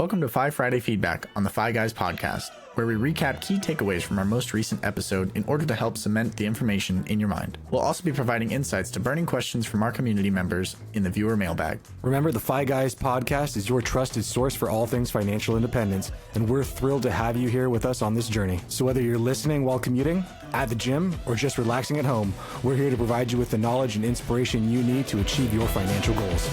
Welcome to Fi Friday Feedback on the Fi Guys podcast, where we recap key takeaways from our most recent episode in order to help cement the information in your mind. We'll also be providing insights to burning questions from our community members in the viewer mailbag. Remember, the Fi Guys podcast is your trusted source for all things financial independence, and we're thrilled to have you here with us on this journey. So whether you're listening while commuting, at the gym, or just relaxing at home, we're here to provide you with the knowledge and inspiration you need to achieve your financial goals.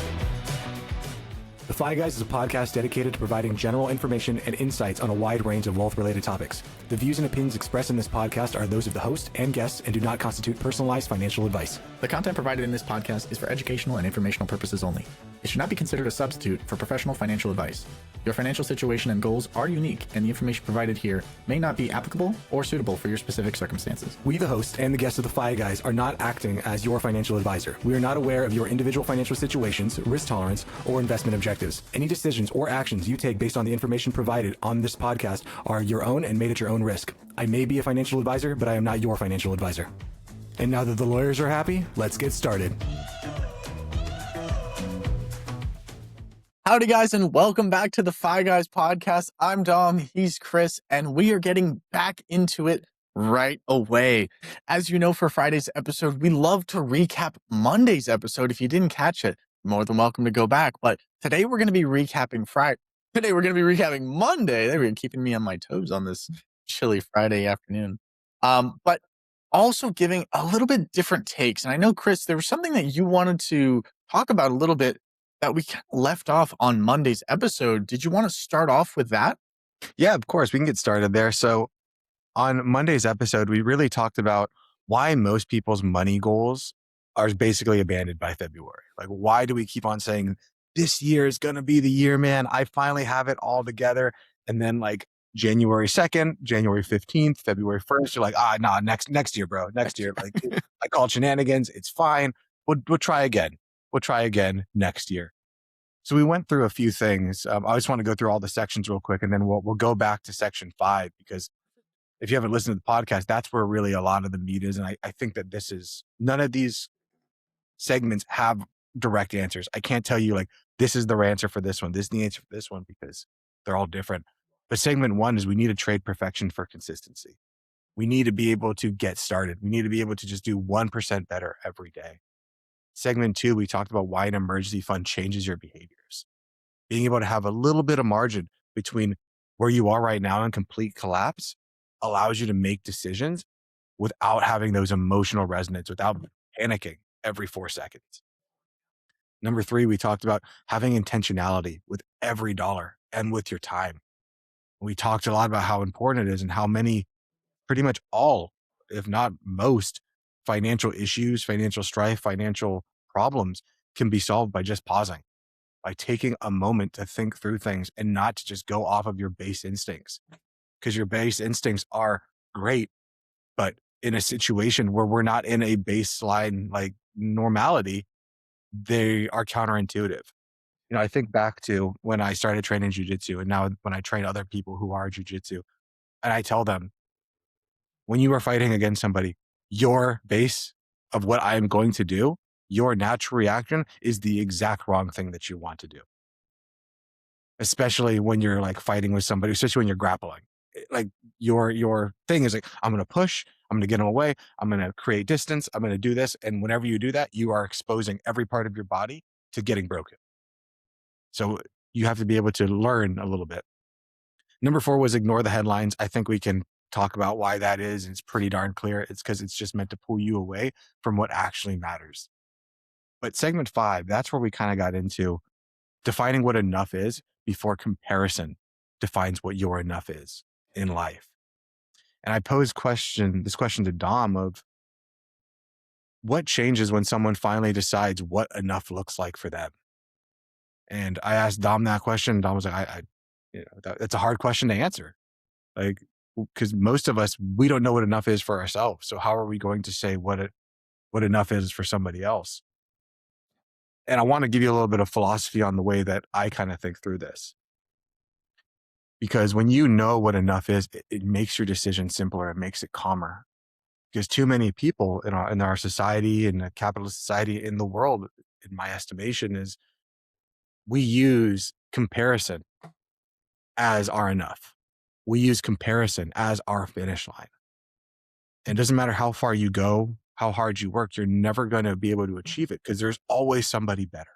The Fi Guys is a podcast dedicated to providing general information and insights on a wide range of wealth-related topics. The views and opinions expressed in this podcast are those of the host and guests and do not constitute personalized financial advice. The content provided in this podcast is for educational and informational purposes only. It should not be considered a substitute for professional financial advice. Your financial situation and goals are unique, and the information provided here may not be applicable or suitable for your specific circumstances. We, the host and the guests of the Fi Guys, are not acting as your financial advisor. We are not aware of your individual financial situations, risk tolerance, or investment objectives. Any decisions or actions you take based on the information provided on this podcast are your own and made at your own risk. I may be a financial advisor, but I am not your financial advisor. And now that the lawyers are happy, let's get started. Howdy guys, and welcome back to the Fi Guys podcast. I'm Dom, he's Chris, and we are getting back into it right away. As you know, for Friday's episode, we love to recap Monday's episode. If you didn't catch it, you're more than welcome to go back. But today we're going to be recapping Today we're going to be recapping Monday. They're keeping me on my toes on this chilly Friday afternoon. But also giving a little bit different takes. And I know, Chris, there was something that you wanted to talk about a little bit that we left off on Monday's episode. Did you want to start off with that? Yeah, of course. We can get started there. So on Monday's episode, we really talked about why most people's money goals are basically abandoned by February. Like, why do we keep on saying this year is going to be the year, man? I finally have it all together. And then like January 2nd, January 15th, February 1st, you're like, next year, bro, next year. Like I call it shenanigans. It's fine. We'll try again. We'll try again next year. So we went through a few things. I just want to go through all the sections real quick, and then we'll go back to section 5, because if you haven't listened to the podcast, that's where really a lot of the meat is. And I think that none of these segments have direct answers. I can't tell you like, this is the answer for this one, this is the answer for this one, because they're all different. But segment 1 is we need to trade perfection for consistency. We need to be able to get started. We need to be able to just do 1% better every day. Segment 2, we talked about why an emergency fund changes your behaviors. Being able to have a little bit of margin between where you are right now and complete collapse allows you to make decisions without having those emotional resonance, without panicking every 4 seconds. Number 3, we talked about having intentionality with every dollar and with your time. We talked a lot about how important it is and how many, pretty much all, if not most, financial issues, financial strife, financial problems can be solved by just pausing, by taking a moment to think through things and not to just go off of your base instincts. Because your base instincts are great, but in a situation where we're not in a baseline like normality, they are counterintuitive. You know, I think back to when I started training jujitsu, and now when I train other people who are jujitsu, and I tell them, when you are fighting against somebody, your base of what I am going to do, your natural reaction is the exact wrong thing that you want to do. Especially when you're like fighting with somebody, especially when you're grappling. Like your thing is like, I'm going to push, I'm going to get them away, I'm going to create distance, I'm going to do this. And whenever you do that, you are exposing every part of your body to getting broken. So you have to be able to learn a little bit. Number 4 was ignore the headlines. I think we can talk about why that is. It's pretty darn clear. It's because it's just meant to pull you away from what actually matters. But segment 5, that's where we kind of got into defining what enough is before comparison defines what your enough is in life. And I posed this question to Dom of what changes when someone finally decides what enough looks like for them. And I asked Dom that question. Dom was like, that's a hard question to answer. Like, because most of us, we don't know what enough is for ourselves. So how are we going to say what enough is for somebody else? And I want to give you a little bit of philosophy on the way that I kind of think through this. Because when you know what enough is, it makes your decision simpler. It makes it calmer. Because too many people in our society, in the capitalist society, in the world, in my estimation, is we use comparison as our enough. We use comparison as our finish line. And it doesn't matter how far you go, how hard you work, you're never going to be able to achieve it because there's always somebody better.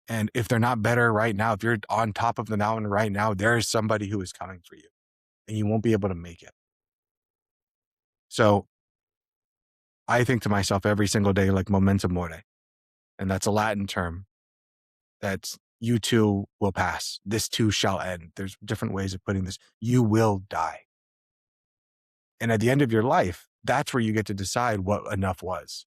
And if they're not better right now, if you're on top of the mountain right now, there is somebody who is coming for you and you won't be able to make it. So I think to myself every single day, like memento mori. And that's a Latin term. That's you too will pass. This too shall end. There's different ways of putting this. You will die. And at the end of your life, that's where you get to decide what enough was.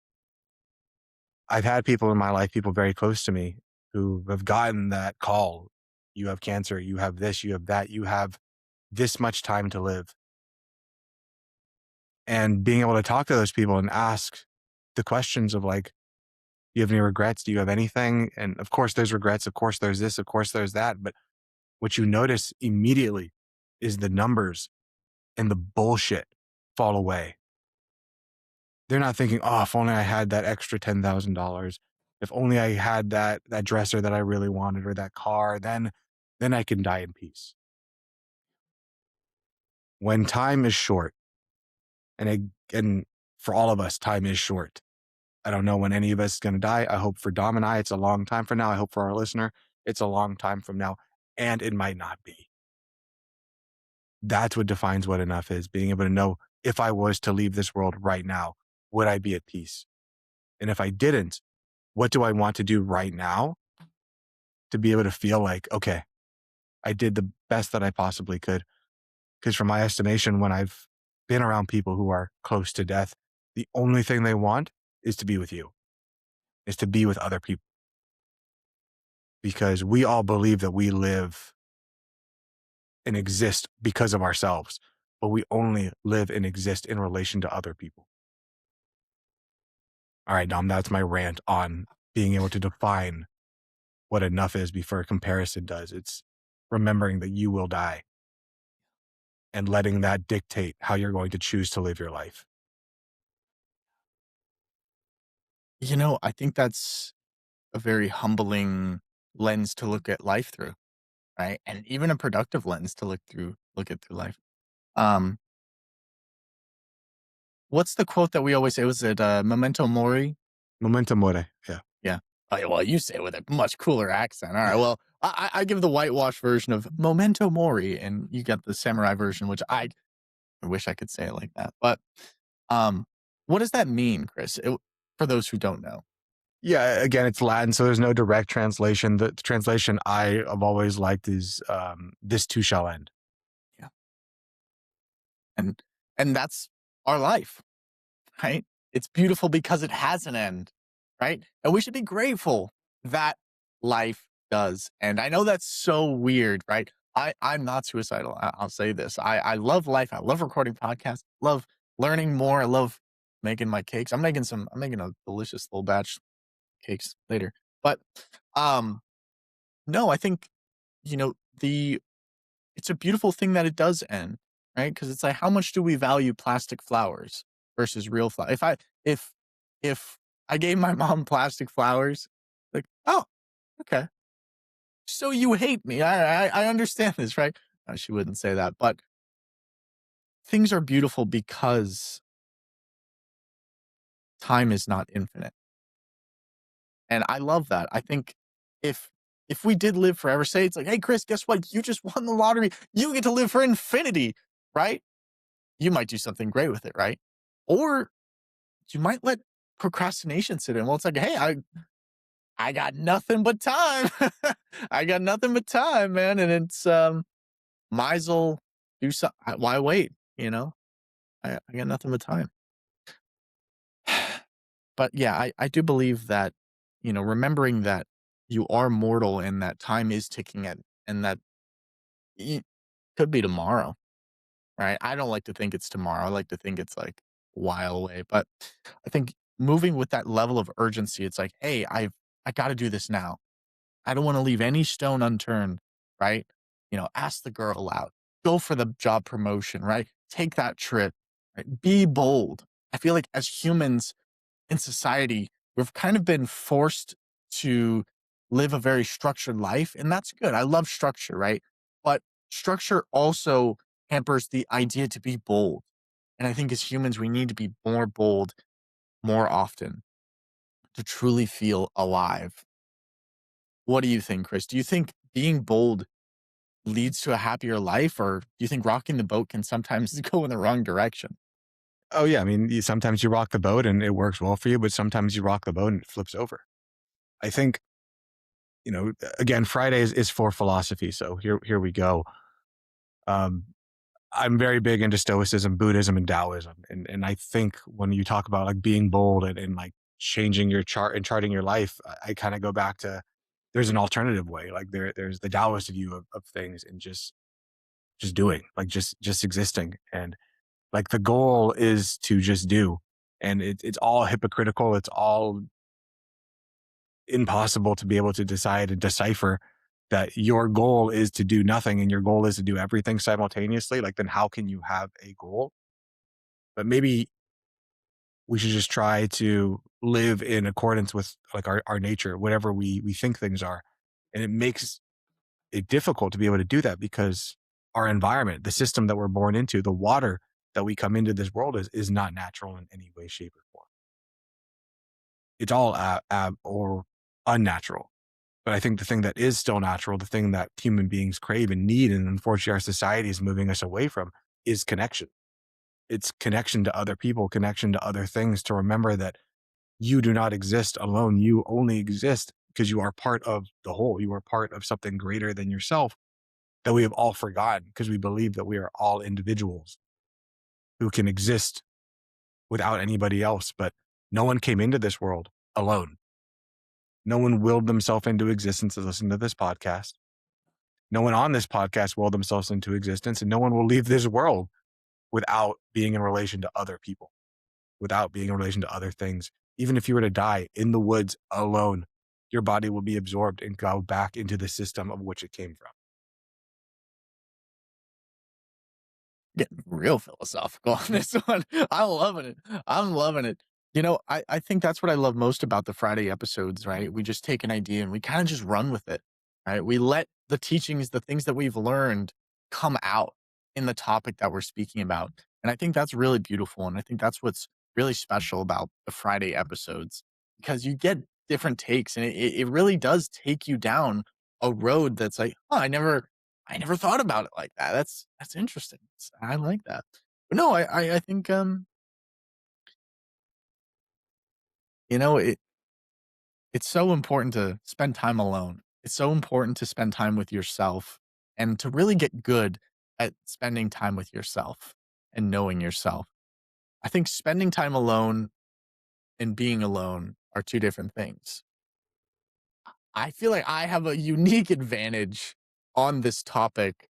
I've had people in my life, people very close to me, who have gotten that call. You have cancer, you have this, you have that, you have this much time to live. And being able to talk to those people and ask the questions of like, do you have any regrets? Do you have anything? And of course, there's regrets. Of course, there's this. Of course, there's that. But what you notice immediately is the numbers and the bullshit fall away. They're not thinking, oh, if only I had that extra $10,000. If only I had that dresser that I really wanted or that car, then I can die in peace. When time is short, and for all of us, time is short. I don't know when any of us is going to die. I hope for Dom and I, it's a long time from now. I hope for our listener, it's a long time from now. And it might not be. That's what defines what enough is, being able to know if I was to leave this world right now, would I be at peace? And if I didn't, what do I want to do right now to be able to feel like, okay, I did the best that I possibly could? Because from my estimation, when I've been around people who are close to death, the only thing they want is to be with you, is to be with other people. Because we all believe that we live and exist because of ourselves, but we only live and exist in relation to other people. All right, Dom, that's my rant on being able to define what enough is before comparison does. It's remembering that you will die and letting that dictate how you're going to choose to live your life. I think that's a very humbling lens to look at life through, right? And even a productive lens to look at through life. Um, what's the quote that we always say? Was it memento mori? Memento mori. Yeah. Yeah. Oh, yeah, well, you say it with a much cooler accent. All right. Well, I give the whitewash version of memento mori, and you get the samurai version, which I wish I could say it like that. But what does that mean, Chris? For those who don't know. Yeah. Again, it's Latin, so there's no direct translation. The translation I have always liked is this too shall end. Yeah. And that's our life, right? It's beautiful because it has an end, right? And we should be grateful that life does. And I know that's so weird, right? I'm not suicidal. I'll say this. I love life. I love recording podcasts. Love learning more. I love making my cakes. I'm making a delicious little batch cakes later. But no, I think, you know, it's a beautiful thing that it does end, right? Because it's like, how much do we value plastic flowers versus real flowers? If I gave my mom plastic flowers, like, oh, okay, so you hate me. I understand this, right? No, she wouldn't say that, but things are beautiful because time is not infinite. And I love that. I think if we did live forever, say it's like, hey, Chris, guess what? You just won the lottery. You get to live for infinity, right? You might do something great with it, right? Or you might let procrastination sit in. Well, it's like, hey, I got nothing but time. I got nothing but time, man. And it's might as well do something. Why wait? I got nothing but time. But yeah, I do believe that, remembering that you are mortal and that time is ticking and that it could be tomorrow, right? I don't like to think it's tomorrow. I like to think it's like a while away. But I think moving with that level of urgency, it's like, hey, I got to do this now. I don't want to leave any stone unturned, right? Ask the girl out, go for the job promotion, right? Take that trip, right? Be bold. I feel like as humans, in society, we've kind of been forced to live a very structured life, and that's good. I love structure, right? But structure also hampers the idea to be bold. And I think as humans, we need to be more bold more often to truly feel alive. What do you think, Chris? Do you think being bold leads to a happier life, or do you think rocking the boat can sometimes go in the wrong direction? Oh yeah, I mean, sometimes you rock the boat and it works well for you, but sometimes you rock the boat and it flips over. I think, again, Friday is for philosophy, so here we go. Um, I'm very big into Stoicism, Buddhism, and Taoism, and I think when you talk about like being bold and like changing your chart and charting your life, I kind of go back to there's an alternative way. Like there's the Taoist view of things and just doing, like just existing, and like the goal is to just do, and it's all hypocritical. It's all impossible to be able to decide and decipher that your goal is to do nothing and your goal is to do everything simultaneously. Like, then how can you have a goal? But maybe we should just try to live in accordance with like our nature, whatever we think things are. And it makes it difficult to be able to do that because our environment, the system that we're born into, the water that we come into this world is not natural in any way, shape, or form. It's all or unnatural. But I think the thing that is still natural, the thing that human beings crave and need, and unfortunately our society is moving us away from, is connection. It's connection to other people, connection to other things, to remember that you do not exist alone. You only exist because you are part of the whole. You are part of something greater than yourself that we have all forgotten because we believe that we are all individuals who can exist without anybody else. But no one came into this world alone. No one willed themselves into existence to listen to this podcast. No one on this podcast willed themselves into existence, and no one will leave this world without being in relation to other people, without being in relation to other things. Even if you were to die in the woods alone, your body will be absorbed and go back into the system of which it came from. Getting real philosophical on this one. I'm loving it. I'm loving it. I think that's what I love most about the Friday episodes, right? We just take an idea and we kind of just run with it, right? We let the teachings, the things that we've learned come out in the topic that we're speaking about. And I think that's really beautiful. And I think that's what's really special about the Friday episodes because you get different takes and it really does take you down a road that's like, oh, I never thought about it like that. That's interesting. I like that. But no, I think you know it. It's so important to spend time alone. It's so important to spend time with yourself and to really get good at spending time with yourself and knowing yourself. I think spending time alone and being alone are two different things. I feel like I have a unique advantage on this topic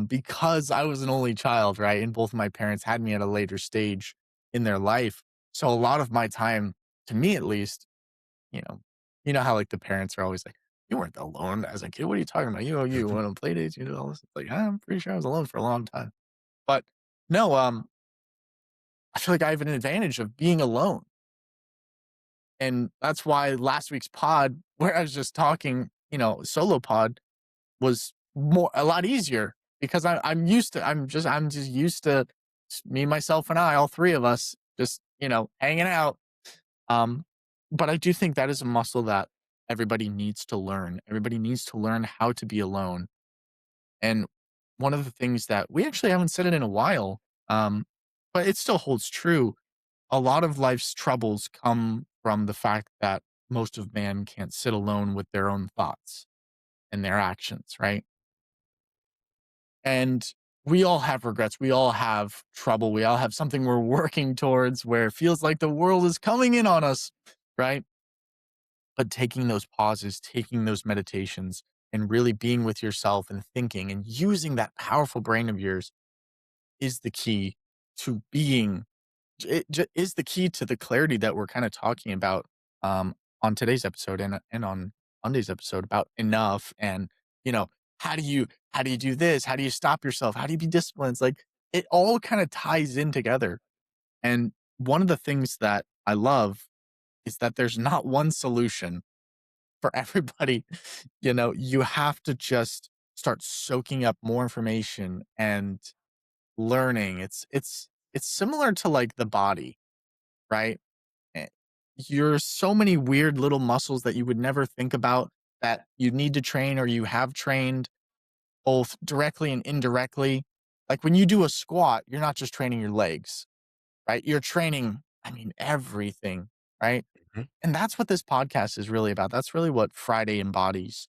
because I was an only child, right? And both of my parents had me at a later stage in their life. So a lot of my time, to me at least, you know, you know how like the parents are always like, "You weren't alone as a kid. What are you talking about? You went on play dates, you know all this." It's like, I'm pretty sure I was alone for a long time. But no, I feel like I have an advantage of being alone. And that's why last week's pod, where I was just talking, solo pod, was more a lot easier because I'm just used to me, myself, and I, all three of us, just hanging out. But I do think that is a muscle that everybody needs to learn. Everybody needs to learn how to be alone. And one of the things that we actually haven't said it in a while, but it still holds true. A lot of life's troubles come from the fact that most of man can't sit alone with their own thoughts and their actions, right? And we all have regrets. We all have trouble. We all have something we're working towards where it feels like the world is coming in on us, right? But taking those pauses, taking those meditations, and really being with yourself and thinking and using that powerful brain of yours is the key to being, is the key to the clarity that we're kind of talking about on today's episode and on Monday's episode about enough and, you know, how do you do this? How do you stop yourself? How do you be disciplined? It's like it all kind of ties in together. And one of the things that I love is that there's not one solution for everybody. You have to just start soaking up more information and learning. It's similar to like the body, right? Eh, You're so many weird little muscles that you would never think about that you need to train or you have trained both directly and indirectly. Like when you do a squat, you're not just training your legs, right? You're training, I mean, everything, right? Mhm. And that's what this podcast is really about. That's really what Friday embodies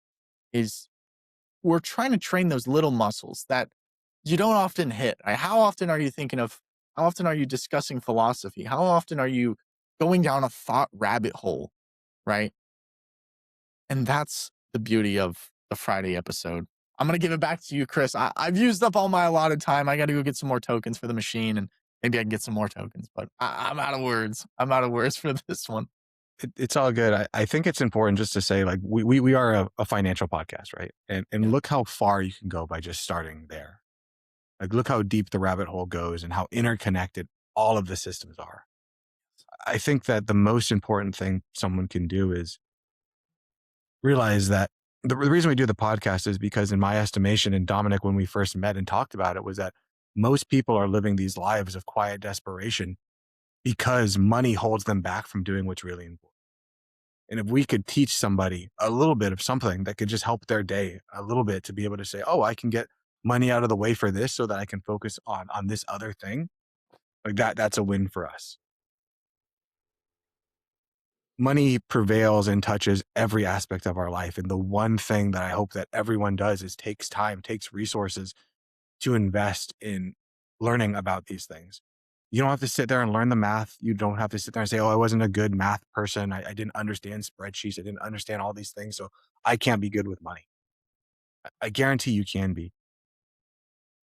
is we're trying to train those little muscles that you don't often hit. Right? How often are you discussing philosophy? How often are you going down a thought rabbit hole, right? And that's the beauty of the Friday episode. I'm going to give it back to you, Chris. I've used up all my allotted time. I got to go get some more tokens for the machine and maybe I can get some more tokens, but I'm out of words. I'm out of words for this one. It's all good. I think it's important just to say, like, we are a financial podcast, right? And Yeah. look how far you can go by just starting there. Like, look how deep the rabbit hole goes and how interconnected all of the systems are. I think that the most important thing someone can do is realize that the reason we do the podcast is because, in my estimation, and Dominic, when we first met and talked about it, was that most people are living these lives of quiet desperation because money holds them back from doing what's really important. And if we could teach somebody a little bit of something that could just help their day a little bit to be able to say, oh, I can get money out of the way for this so that I can focus on this other thing, like that's a win for us. Money prevails and touches every aspect of our life. And the one thing that I hope that everyone does is takes time, takes resources to invest in learning about these things. You don't have to sit there and learn the math. You don't have to sit there and say, oh, I wasn't a good math person. I didn't understand spreadsheets. I didn't understand all these things. So I can't be good with money. I guarantee you can be.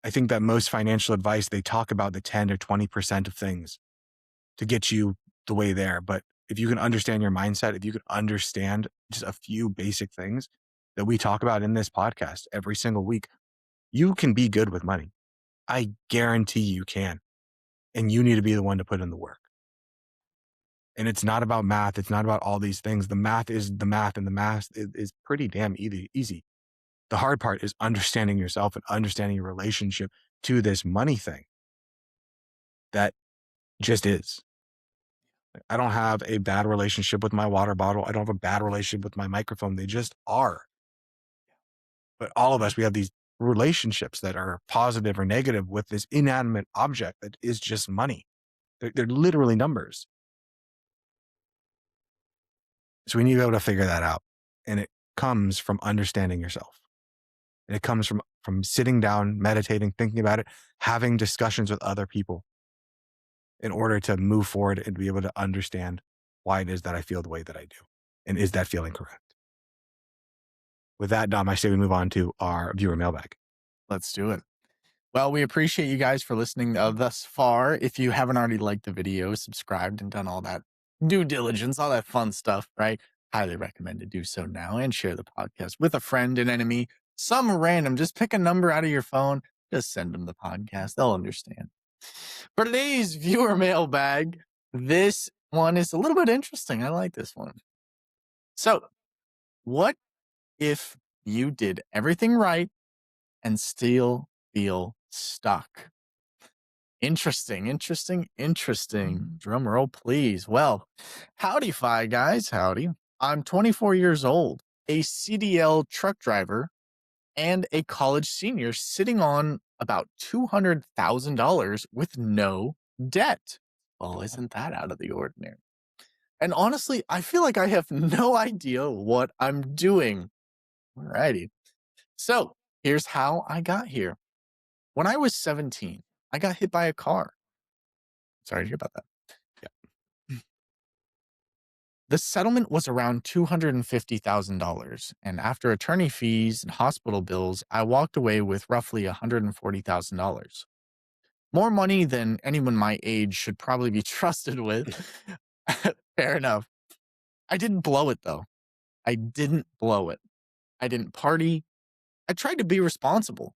I think that most financial advice, they talk about the 10 or 20% of things to get you the way there. But if you can understand your mindset, if you can understand just a few basic things that we talk about in this podcast every single week, you can be good with money. I guarantee you can. And you need to be the one to put in the work. And it's not about math. It's not about all these things. The math is the math, and the math is pretty damn easy. The hard part is understanding yourself and understanding your relationship to this money thing that just is. Like, I don't have a bad relationship with my water bottle. I don't have a bad relationship with my microphone. They just are. But all of us, we have these relationships that are positive or negative with this inanimate object that is just money. They're literally numbers. So we need to be able to figure that out. And it comes from understanding yourself. And it comes from sitting down, meditating, thinking about it, having discussions with other people in order to move forward and be able to understand why it is that I feel the way that I do. And is that feeling correct? With that, Dom, I say we move on to our viewer mailbag. Let's do it. Well, we appreciate you guys for listening thus far. If you haven't already liked the video, subscribed, and done all that due diligence, all that fun stuff, right? Highly recommend to do so now and share the podcast with a friend, an enemy, some random. Just pick a number out of your phone. Just send them the podcast. They'll understand. For today's viewer mailbag, this one is a little bit interesting. I like this one. So, what if you did everything right and still feel stuck? Interesting. Drum roll, please. Well, howdy, Fi guys. Howdy. I'm 24 years old, a CDL truck driver, and a college senior sitting on about $200,000 with no debt. Well, isn't that out of the ordinary? And honestly, I feel like I have no idea what I'm doing. Alrighty. So here's how I got here. When I was 17, I got hit by a car. Sorry to hear about that. Yeah. The settlement was around $250,000. And after attorney fees and hospital bills, I walked away with roughly $140,000. More money than anyone my age should probably be trusted with. Fair enough. I didn't blow it though. I didn't blow it. I didn't party. I tried to be responsible.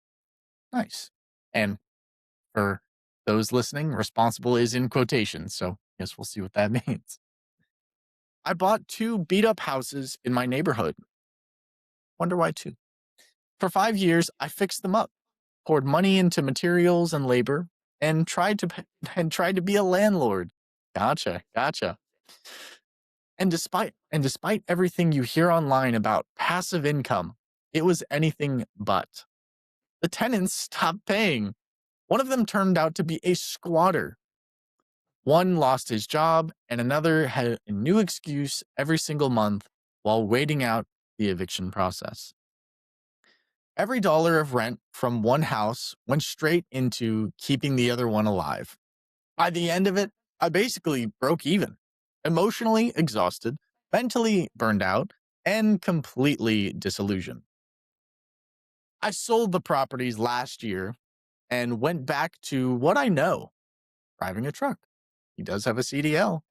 Nice. And for those listening, responsible is in quotations. So I guess we'll see what that means. I bought 2 beat up houses in my neighborhood. Wonder why 2. For 5 years, I fixed them up, poured money into materials and labor, and tried to be a landlord. Gotcha. And despite everything you hear online about passive income, it was anything but. The tenants stopped paying. One of them turned out to be a squatter. One lost his job, and another had a new excuse every single month while waiting out the eviction process. Every dollar of rent from one house went straight into keeping the other one alive. By the end of it, I basically broke even, emotionally exhausted, mentally burned out, and completely disillusioned. I sold the properties last year and went back to what I know, driving a truck. He does have a CDL.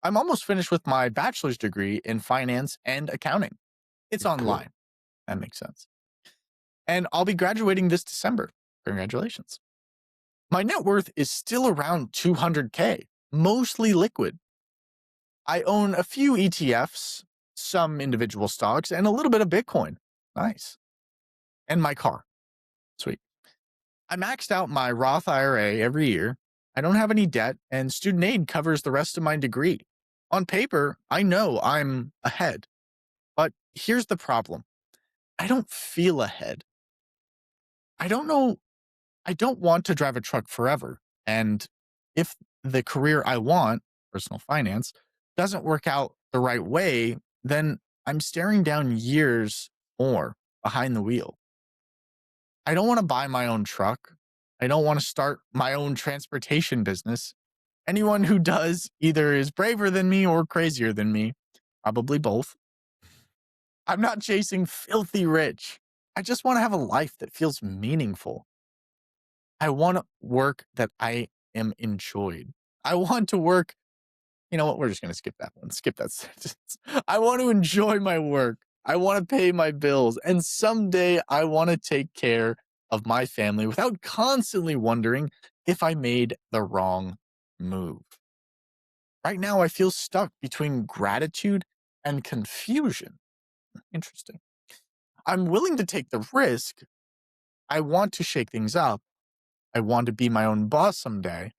I'm almost finished with my bachelor's degree in finance and accounting. It's Cool. online. That makes sense. And I'll be graduating this December. Congratulations. My net worth is still around 200K, mostly liquid. I own a few ETFs, some individual stocks, and a little bit of Bitcoin. Nice. And my car. Sweet. I maxed out my Roth IRA every year. I don't have any debt, and student aid covers the rest of my degree. On paper, I know I'm ahead. But here's the problem. I don't feel ahead. I don't know. I don't want to drive a truck forever. And if the career I want, personal finance, doesn't work out the right way, then I'm staring down years more behind the wheel. I don't want to buy my own truck. I don't want to start my own transportation business. Anyone who does either is braver than me or crazier than me, probably both. I'm not chasing filthy rich. I just want to have a life that feels meaningful. I want to work that I am enjoyed. I want to work. You know what? We're just going to skip that one. Skip that sentence. I want to enjoy my work. I want to pay my bills. And someday I want to take care of my family without constantly wondering if I made the wrong move. Right now, I feel stuck between gratitude and confusion. Interesting. I'm willing to take the risk. I want to shake things up. I want to be my own boss someday.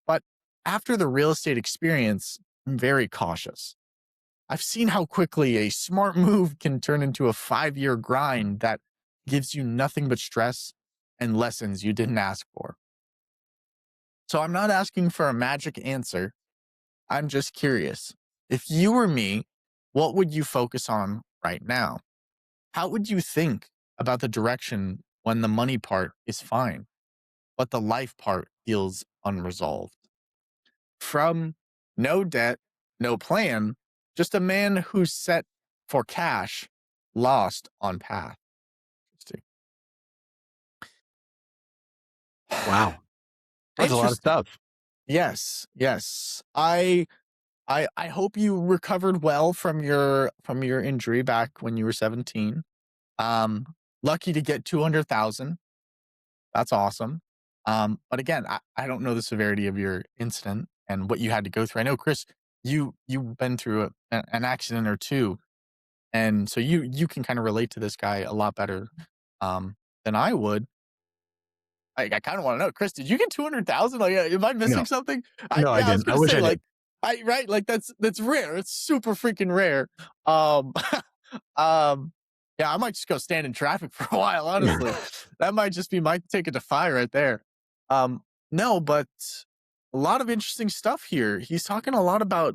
But after the real estate experience, I'm very cautious. I've seen how quickly a smart move can turn into a 5-year grind that gives you nothing but stress and lessons you didn't ask for. So I'm not asking for a magic answer. I'm just curious. If you were me, what would you focus on right now? How would you think about the direction when the money part is fine, but the life part feels unresolved? From no debt, no plan, just a man who's set for cash, lost on path. Interesting. Wow. That's a lot of Interesting. stuff. Yes. I hope you recovered well from your injury back when you were 17. Um, Lucky to get 200,000. That's awesome. But again, I don't know the severity of your incident and what you had to go through. I know, Chris, you've been through an accident or two, and so you can kind of relate to this guy a lot better than I would. I kind of want to know, Chris, did you get 200,000? Like, am I No, missing something? no, I Yeah, I was didn't. I gonna wish say, I did. like, I right, like that's rare. It's super freaking rare. Um, um, yeah, I might just go stand in traffic for a while. Honestly, that might just be my ticket to fire right there. Um, no, but a lot of interesting stuff here. He's talking a lot about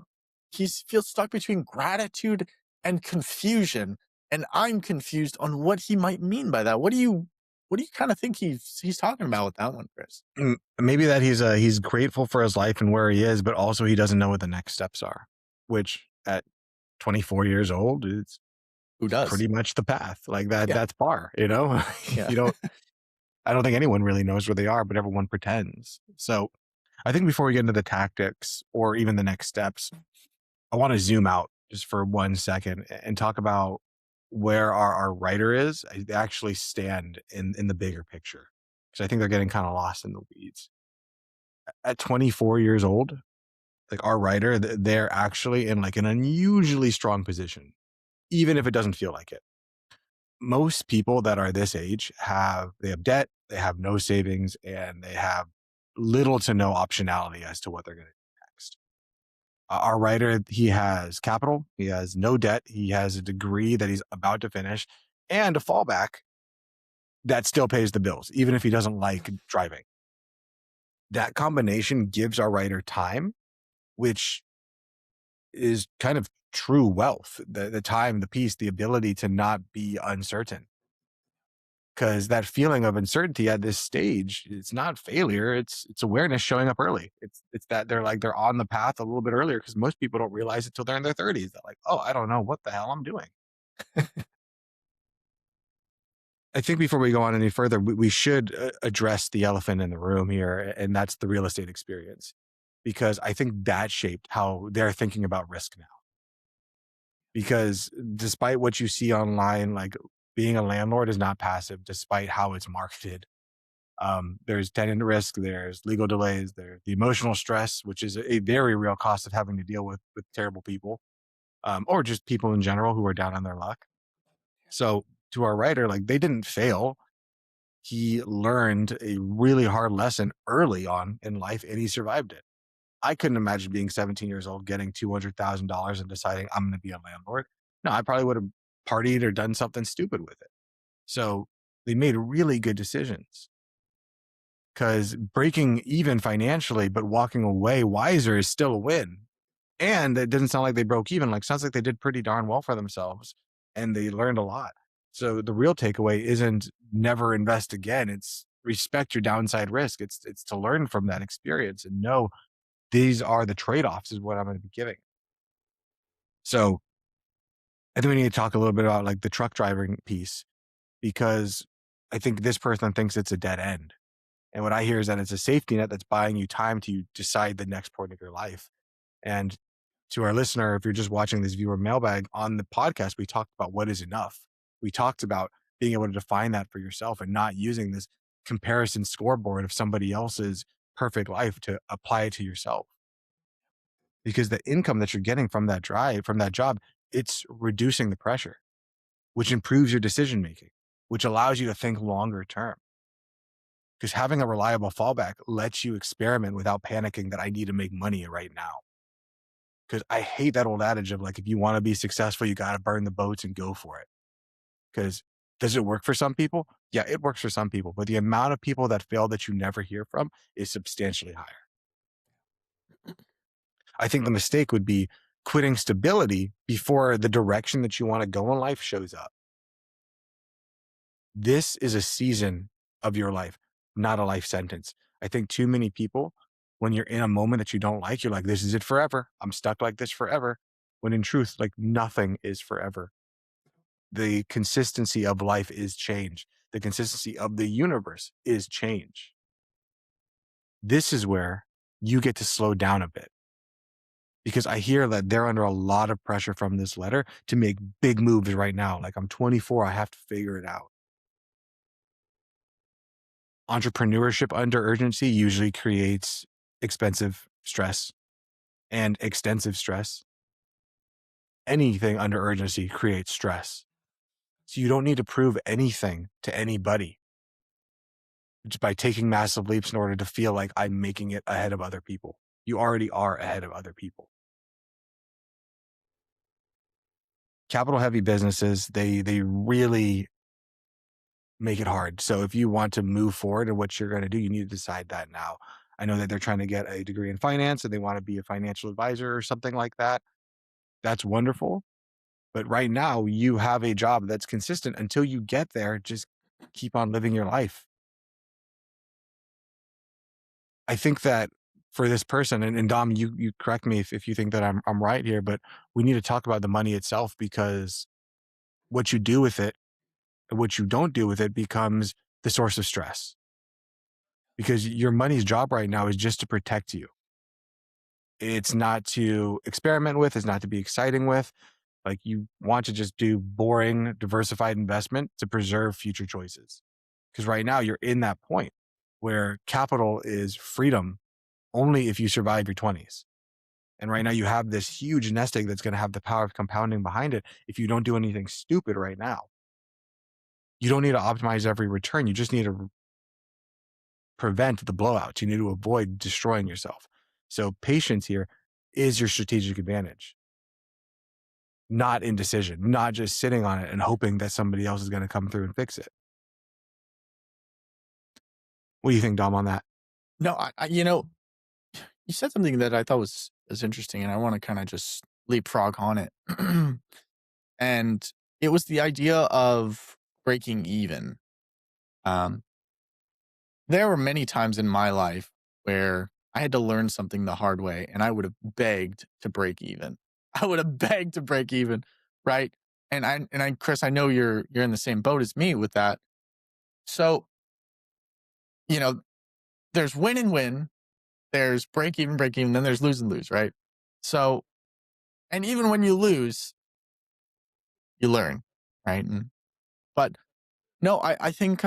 he feels stuck between gratitude and confusion, and I'm confused on what he might mean by that. What do you kind of think he's talking about with that one, Chris? Maybe that he's grateful for his life and where he is, but also he doesn't know what the next steps are, which at 24 years old, it's Who does? pretty much the path. Like that, Yeah, that's par, you know? yeah. You don't, I don't think anyone really knows where they are, but everyone pretends. So I think before we get into the tactics or even the next steps, I want to zoom out just for 1 second and talk about where our writer is. They actually stand in the bigger picture because I think they're getting kind of lost in the weeds. At 24 years old, like our writer, they're actually in like an unusually strong position, even if it doesn't feel like it. most people that are this age they have debt, they have no savings, and they have little to no optionality as to what they're going to do next. Our writer, he has capital, he has no debt, he has a degree that he's about to finish, and a fallback that still pays the bills, even if he doesn't like driving. That combination gives our writer time, which is kind of true wealth, the time, the peace, the ability to not be uncertain. Because that feeling of uncertainty at this stage, it's not failure, it's awareness showing up early. It's that they're on the path a little bit earlier, because most people don't realize it till they're in their 30s. They're like, oh, I don't know what the hell I'm doing. I think before we go on any further, we should address the elephant in the room here, and that's the real estate experience, because I think that shaped how they're thinking about risk now. Because despite what you see online, like, being a landlord is not passive, despite how it's marketed. There's tenant risk, there's legal delays, there's the emotional stress, which is a very real cost of having to deal with terrible people, or just people in general who are down on their luck. So to our writer, like, they didn't fail. He learned a really hard lesson early on in life, and he survived it. I couldn't imagine being 17 years old, getting $200,000 and deciding I'm going to be a landlord. No, I probably would have partied or done something stupid with it. So they made really good decisions, because breaking even financially, but walking away wiser is still a win. And it didn't sound like they broke even. Like, sounds like they did pretty darn well for themselves, and they learned a lot. So the real takeaway isn't never invest again. It's respect your downside risk. It's to learn from that experience and know these are the trade-offs is what I'm going to be giving. So I think we need to talk a little bit about, like, the truck driving piece, because I think this person thinks it's a dead end. And what I hear is that it's a safety net that's buying you time to decide the next point of your life. And to our listener, if you're just watching this viewer mailbag on the podcast, we talked about what is enough. We talked about being able to define that for yourself and not using this comparison scoreboard of somebody else's perfect life to apply it to yourself. Because the income that you're getting from that drive, from that job, it's reducing the pressure, which improves your decision making, which allows you to think longer term. Because having a reliable fallback lets you experiment without panicking that I need to make money right now. Because I hate that old adage of, like, if you want to be successful, you got to burn the boats and go for it. Because does it work for some people? Yeah, it works for some people, but the amount of people that fail that you never hear from is substantially higher. I think the mistake would be quitting stability before the direction that you want to go in life shows up. This is a season of your life, not a life sentence. I think too many people, when you're in a moment that you don't like, you're like, this is it forever. I'm stuck like this forever. When in truth, like, nothing is forever. The consistency of life is change. The consistency of the universe is change. This is where you get to slow down a bit, because I hear that they're under a lot of pressure from this letter to make big moves right now. Like, I'm 24, I have to figure it out. Entrepreneurship under urgency usually creates expensive stress and extensive stress. Anything under urgency creates stress. So you don't need to prove anything to anybody just by taking massive leaps in order to feel like I'm making it ahead of other people. You already are ahead of other people. Capital heavy businesses, they really make it hard. So if you want to move forward in what you're going to do, you need to decide that now. I know that they're trying to get a degree in finance and they want to be a financial advisor or something like that. That's wonderful. But right now, you have a job that's consistent until you get there. Just keep on living your life. I think that for this person, and Dom, you correct me if you think that I'm right here, but we need to talk about the money itself, because what you do with it and what you don't do with it becomes the source of stress. Because your money's job right now is just to protect you. It's not to experiment with, it's not to be exciting with. Like, you want to just do boring, diversified investment to preserve future choices. Because right now you're in that point where capital is freedom only if you survive your 20s. And right now you have this huge nest egg that's going to have the power of compounding behind it if you don't do anything stupid right now. You don't need to optimize every return. You just need to prevent the blowouts. You need to avoid destroying yourself. So patience here is your strategic advantage, not indecision, not just sitting on it and hoping that somebody else is going to come through and fix it. What do you think, Dom, on that? No, you said something that I thought was interesting, and I want to kind of just leapfrog on it. And it was the idea of breaking even. Um, there were many times in my life where I had to learn something the hard way, and I would have begged to break even. I would have begged to break even, right? Chris, I know you're in the same boat as me with that. So, you know, there's win and win, there's break even, then there's lose and lose, right? So, and even when you lose, you learn, right? But no, I think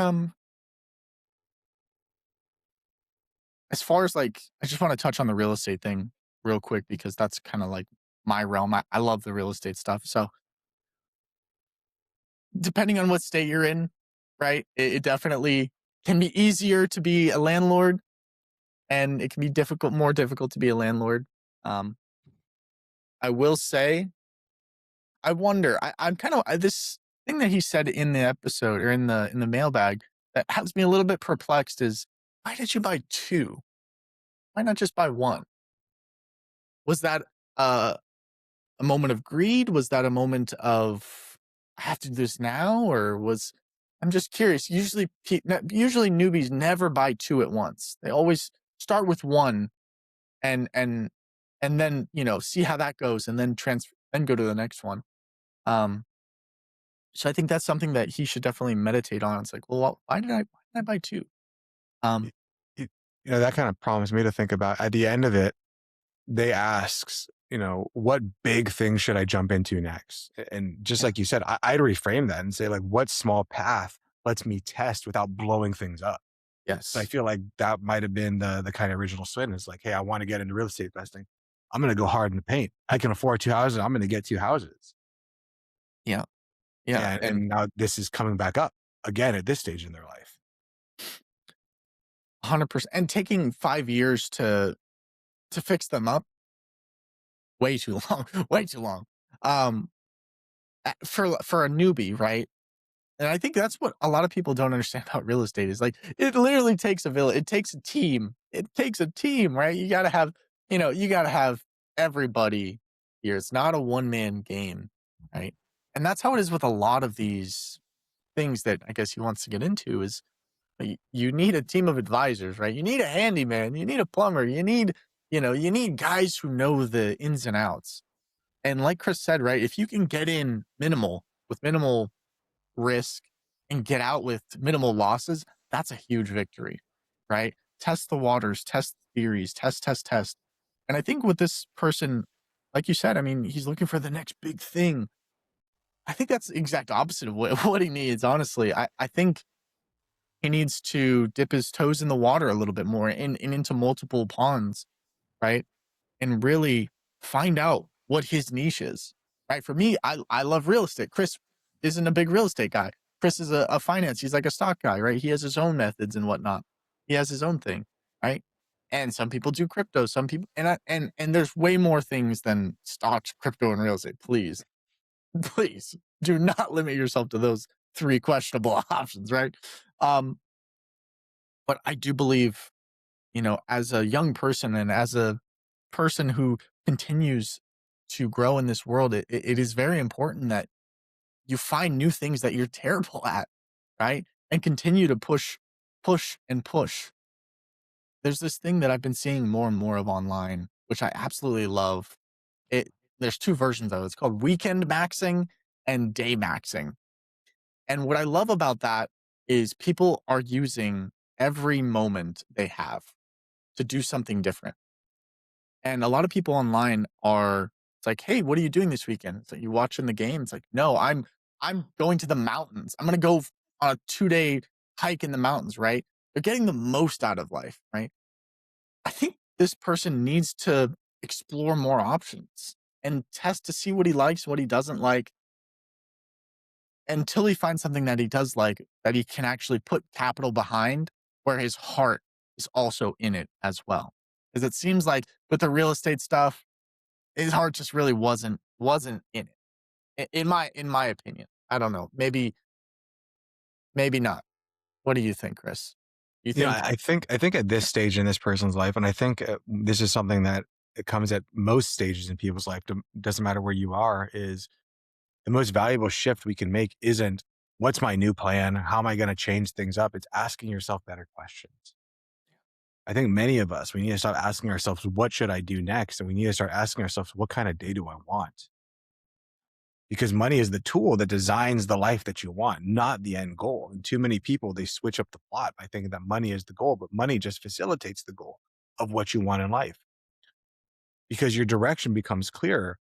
as far as like, I just want to touch on the real estate thing real quick because that's kind of like my realm. I love the real estate stuff. So depending on what state you're in, right? It definitely can be easier to be a landlord, and it can be more difficult to be a landlord. Um, I will say, I wonder. I'm kind of this thing that he said in the episode or in the mailbag that has me a little bit perplexed is why did you buy two? Why not just buy one? Was that uh, a moment of greed? Was that a moment of I have to do this now, or was I'm just curious. Usually newbies never buy two at once. They always start with one and and and then see how that goes, and then then go to the next one. Um, so I think that's something that he should definitely meditate on. It's like, well, why did I buy two? Um, It, it, that kind of prompts me to think about at the end of it, they asks, what big thing should I jump into next? And just yeah, like you said, I'd reframe that and say, like, what small path lets me test without blowing things up? So I yes, feel like that might have been the kind of original spin. Is like, hey, I want to get into real estate investing. I'm going to go hard in the paint. I can afford two houses. I'm going to get two houses. yeah, yeah, and And now this is coming back up again at this stage in their life. 100%, and taking 5 years to fix them up, way too long, way too long. Um, for a newbie, right? And I think that's what a lot of people don't understand about real estate is like it literally takes a village. It takes a team. It takes a team, right? You gotta have everybody here. It's not a one-man game, right? And that's how it is with a lot of these things that I guess he wants to get into is you need a team of advisors, right? You need a handyman, you need a plumber, you need guys who know the ins and outs. And like Chris said, right, if you can get in with minimal risk and get out with minimal losses, that's a huge victory, right? Test the waters, test theories, test. And I think with this person, like you said, I mean, he's looking for the next big thing. I think that's the exact opposite of what he needs, honestly. I think he needs to dip his toes in the water a little bit more and into multiple ponds, right? And really find out what his niche is. Right. For me, I love real estate. Chris isn't a big real estate guy. Chris is a finance. He's like a stock guy, right? He has his own methods and whatnot. He has his own thing, right? And some people do crypto. Some people and there's way more things than stocks, crypto, and real estate. Please, please do not limit yourself to those three questionable options, right? Um, but I do believe, as a young person and as a person who continues to grow in this world, it is very important that you find new things that you're terrible at, right? And continue to push and push. There's this thing that I've been seeing more and more of online, which I absolutely love. It There's two versions of it. It's called weekend maxing and day maxing. And what I love about that is people are using every moment they have to do something different. And a lot of people online it's like, "Hey, what are you doing this weekend?" It's like, "You watching the game?" It's like, "No, I'm going to the mountains. I'm gonna go on a 2-day hike in the mountains," right? They're getting the most out of life, right? I think this person needs to explore more options and test to see what he likes, what he doesn't like, until he finds something that he does like, that he can actually put capital behind, where his heart is also in it as well. Because it seems like with the real estate stuff, his heart just really wasn't in it. In my opinion. I don't know. Maybe not. What do you think, Chris? You You know, think I think at this stage in this person's life, and I think this is something that it comes at most stages in people's life. Doesn't matter where you are. Is the most valuable shift we can make isn't what's my new plan? How am I going to change things up? It's asking yourself better questions. I think many of us, we need to start asking ourselves, what should I do next? And we need to start asking ourselves, what kind of day do I want? Because money is the tool that designs the life that you want, not the end goal. And too many people, they switch up the plot by thinking that money is the goal, but money just facilitates the goal of what you want in life because your direction becomes clearer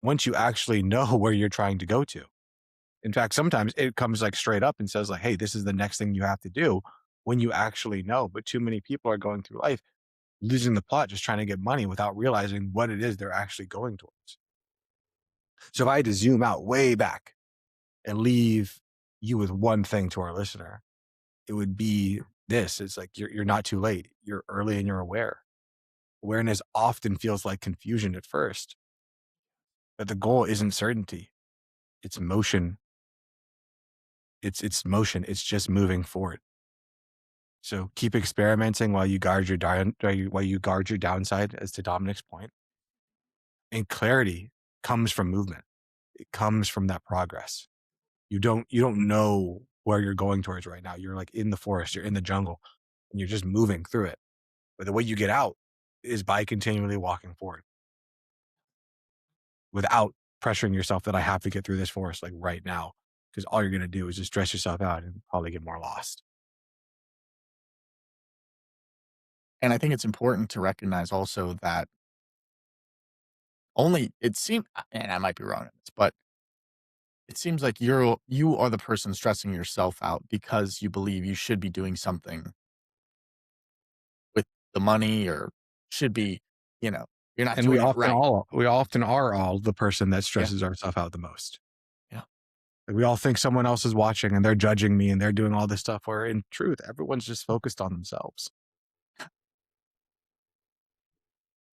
once you actually know where you're trying to go to. In fact, sometimes it comes like straight up and says like, hey, this is the next thing you have to do when you actually know. But too many people are going through life losing the plot, just trying to get money without realizing what it is they're actually going towards. So if I had to zoom out way back and leave you with one thing to our listener, it would be this. It's like you're not too late. You're early and you're aware. Awareness often feels like confusion at first, but the goal isn't certainty. It's motion. It's motion. It's just moving forward. So keep experimenting while you guard your while you guard your downside, as to Dominic's point. And clarity comes from movement. It comes from that progress. You don't know where you're going towards right now. You're like in the forest, you're in the jungle, and you're just moving through it. But the way you get out is by continually walking forward without pressuring yourself that I have to get through this forest like right now. Because all you're going to do is just stress yourself out and probably get more lost. and I think it's important to recognize also that only it seems, and I might be wrong on this, but it seems like you are the person stressing yourself out because you believe you should be doing something with the money or should be, you know, you're not And we doing it often right. all we often are all the person that Yeah. stresses ourselves out the most. Yeah. Like we all think someone else is watching and they're judging me and they're doing all this stuff where in truth, everyone's just focused on themselves.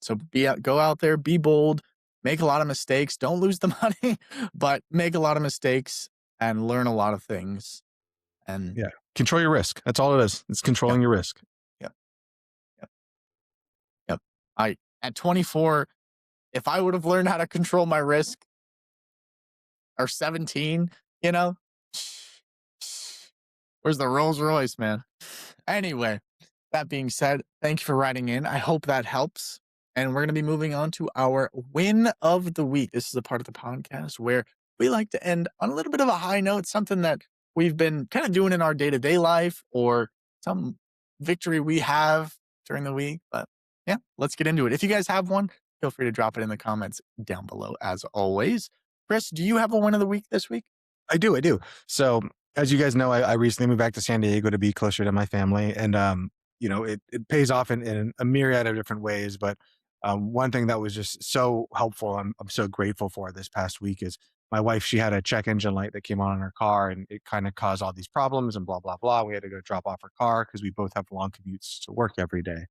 So go out there, be bold, make a lot of mistakes. Don't lose the money, but make a lot of mistakes and learn a lot of things. And Yeah. Control your risk. That's all it is. It's yeah, controlling your risk. yeah, yeah, yep. I at 24, if I would have learned how to control my risk or 17, you know, where's the Rolls Royce, man? Anyway, that being said, thank you for writing in. I hope that helps. And we're going to be moving on to our win of the week. This is a part of the podcast where we like to end on a little bit of a high note, something that we've been kind of doing in our day to day life or some victory we have during the week. But yeah, let's get into it. If you guys have one, feel free to drop it in the comments down below as always. Chris, do you have a win of the week this week? I do. So as you guys know, I recently moved back to San Diego to be closer to my family. And it pays off in a myriad of different ways. But one thing that was just so helpful, I'm so grateful for this past week is my wife, she had a check engine light that came on in her car and it kind of caused all these problems and blah, blah, blah. We had to go drop off her car because we both have long commutes to work every day.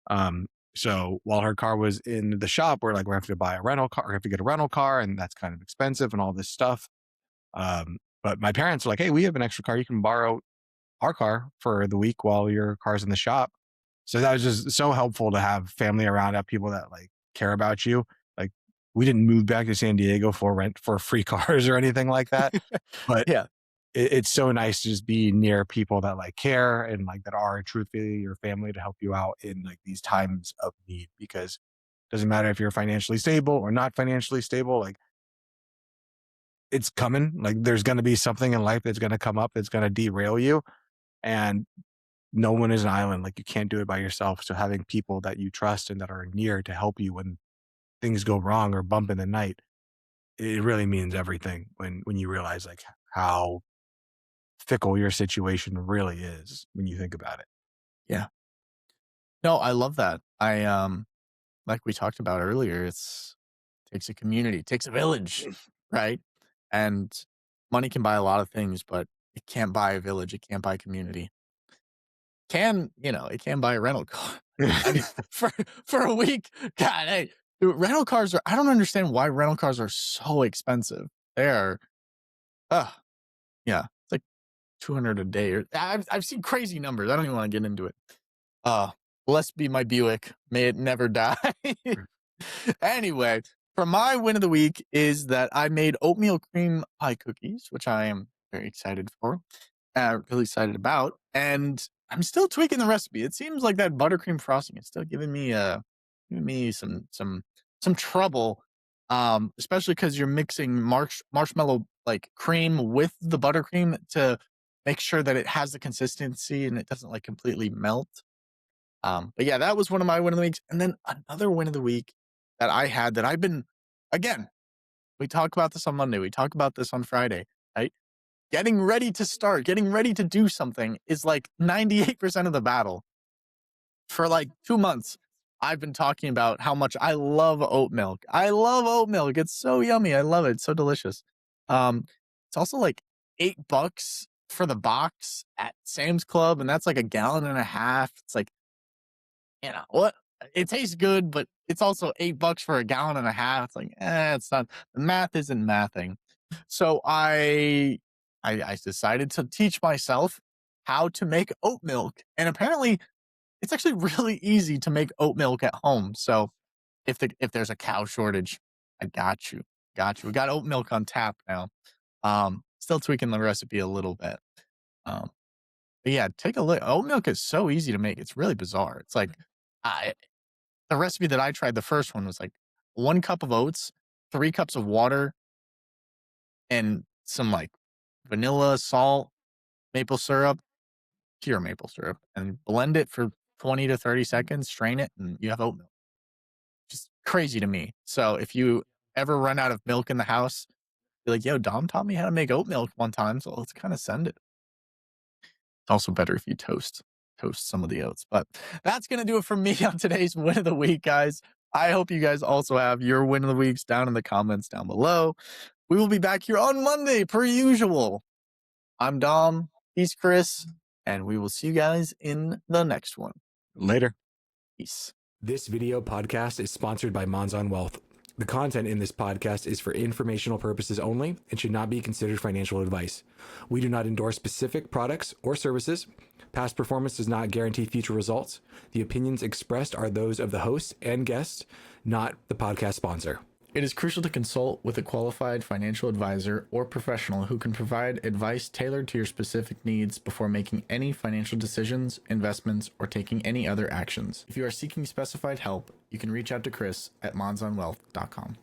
Um, so while her car was in the shop, we're like, we have to buy a rental car, we have to get a rental car, and that's kind of expensive and all this stuff. But my parents were like, hey, we have an extra car. You can borrow our car for the week while your car's in the shop. So that was just so helpful to have family around, have people that like care about you. Like we didn't move back to San Diego for free cars or anything like that. But Yeah. it's so nice to just be near people that like care and like that are truthfully your family to help you out in like these times of need because it doesn't matter if you're financially stable or not financially stable, like it's coming. Like there's going to be something in life that's going to come up that's going to derail you. And no one is an island. Like you can't do it by yourself. So having people that you trust and that are near to help you when things go wrong or bump in the night, it really means everything when you realize like how fickle your situation really is when you think about it. Yeah. No, I love that. Like we talked about earlier, it's takes a community, takes a village, right? And money can buy a lot of things, but it can't buy a village. It can't buy community. It can buy a rental car. I mean, for a week, God, hey, dude, rental cars are. I don't understand why rental cars are so expensive. They are, uh, yeah, it's like 200 a day. Or I've seen crazy numbers. I don't even want to get into it. Uh, Blessed be my Buick. May it never die. Anyway, for my win of the week is that I made oatmeal cream pie cookies, which I am very excited for, really excited about, and I'm still tweaking the recipe. It seems like that buttercream frosting is still giving me some trouble, especially because you're mixing marshmallow like cream with the buttercream to make sure that it has the consistency and it doesn't like completely melt. But yeah, that was one of my win of the weeks. And then another win of the week that I had that I've been, again, we talk about this on Monday, we talk about this on Friday, right? Getting ready to start, getting ready to do something is like 98% of the battle. For like 2 months, I've been talking about how much I love oat milk. I love oat milk. It's so yummy. I love it. It's so delicious. It's also like $8 for the box at Sam's Club, and that's like a gallon and a half. It's like, what? It tastes good, but it's also $8 for a gallon and a half. It's like, it's not, the math isn't mathing. So I decided to teach myself how to make oat milk. And apparently it's actually really easy to make oat milk at home. So if there's a cow shortage, I got you. Got you. We got oat milk on tap now. Still tweaking the recipe a little bit. Um, but yeah, take a look. Oat milk is so easy to make. It's really bizarre. It's like I the recipe that I tried, the first one was like 1 cup of oats, 3 cups of water, and some like vanilla, salt, maple syrup, pure maple syrup, and blend it for 20 to 30 seconds, strain it, and you have oat milk. Just crazy to me. So if you ever run out of milk in the house, be like, yo, Dom taught me how to make oat milk one time, so let's kind of send it. It's also better if you toast some of the oats. But that's going to do it for me on today's win of the week, guys. I hope you guys also have your win of the weeks down in the comments down below. We will be back here on Monday, per usual. I'm Dom, he's Chris, and we will see you guys in the next one. Later. Peace. This video podcast is sponsored by Monzon Wealth. The content in this podcast is for informational purposes only and should not be considered financial advice. We do not endorse specific products or services. Past performance does not guarantee future results. The opinions expressed are those of the host and guests, not the podcast sponsor. It is crucial to consult with a qualified financial advisor or professional who can provide advice tailored to your specific needs before making any financial decisions, investments, or taking any other actions. If you are seeking specified help, you can reach out to Chris at monzonwealth.com.